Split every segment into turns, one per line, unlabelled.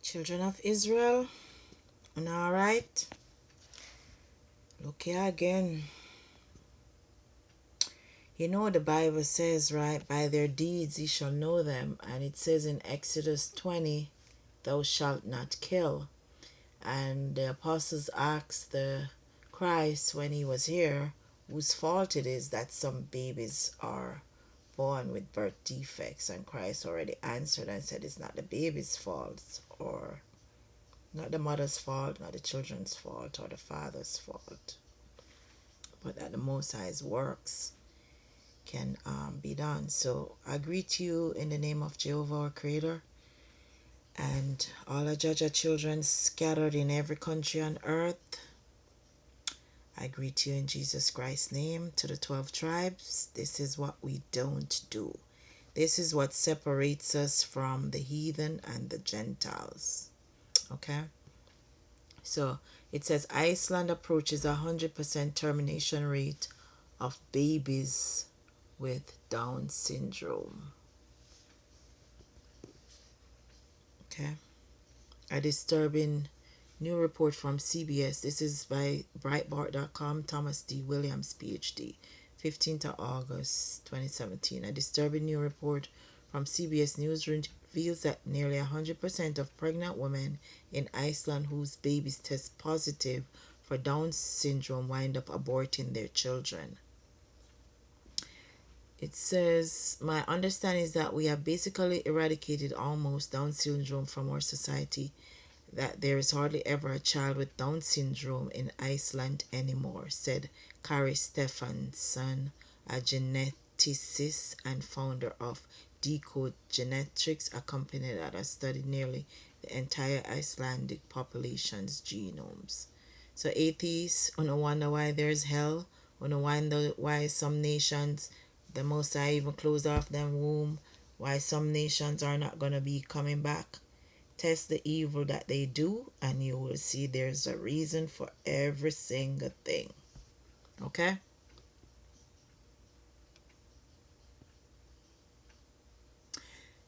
Children of Israel, and all right. Look here again. You know the Bible says, right? By their deeds ye shall know them. And it says in Exodus 20, thou shalt not kill. And the apostles asked the Christ when he was here whose fault it is that some babies are born with birth defects. And Christ already answered and said it's not the baby's fault, or not the mother's fault, not the children's fault, or the father's fault, but that the Most High's works can be done. So I greet you in the name of Jehovah our Creator, and all of Jaja children scattered in every country on earth. I greet you in Jesus Christ's name. To the 12 tribes, this is what we don't do. This is what separates us from the heathen and the Gentiles. Okay? So it says Iceland approaches 100% termination rate of babies with Down syndrome. Okay. A disturbing new report from CBS. This is by Breitbart.com, Thomas D. Williams, PhD, 15th of August 2017. A disturbing new report from CBS News reveals that nearly 100% of pregnant women in Iceland whose babies test positive for Down syndrome wind up aborting their children. It says, my understanding is that we have basically eradicated almost Down syndrome from our society, that there is hardly ever a child with Down syndrome in Iceland anymore, said Kari Stefansson, a geneticist and founder of Decode Genetics, a company that has studied nearly the entire Icelandic population's genomes. So atheists, you don't wonder why there's hell, you don't wonder why some nations, the Most High even closed off them womb, why some nations are not going to be coming back. Test the evil that they do, and you will see there's a reason for every single thing. Okay?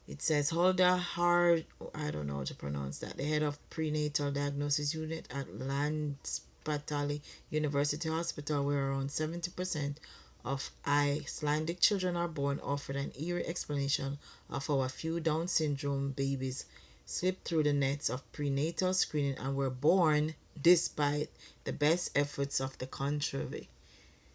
It says Hulda Hard, I don't know how to pronounce that, the head of prenatal diagnosis unit at Landspitali University Hospital, where around 70% of Icelandic children are born, offered an eerie explanation of how a few Down syndrome babies slipped through the nets of prenatal screening and were born despite the best efforts of the country.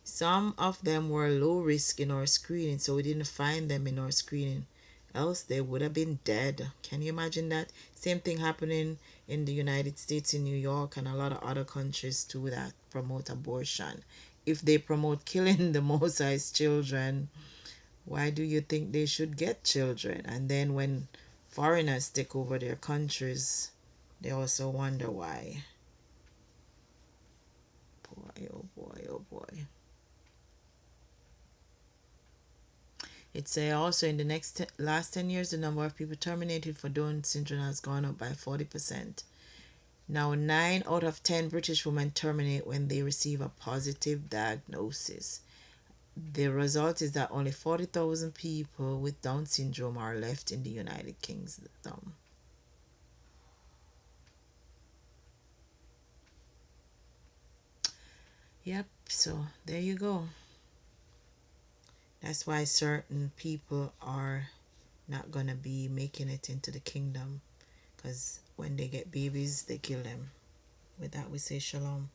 Some of them were low risk in our screening, so we didn't find them in our screening. Else they would have been dead. Can you imagine that? Same thing happening in the United States, in New York, and a lot of other countries too that promote abortion. If they promote killing the Most High's children, why do you think they should get children? And then when foreigners take over their countries, they also wonder why. Boy, oh boy, oh boy. It's also in the last 10 years, the number of people terminated for Down syndrome has gone up by 40%. Now, 9 out of 10 British women terminate when they receive a positive diagnosis. The result is that only 40,000 people with Down syndrome are left in the United Kingdom. Yep, so there you go. That's why certain people are not going to be making it into the kingdom, because when they get babies, they kill them. With that, we say shalom.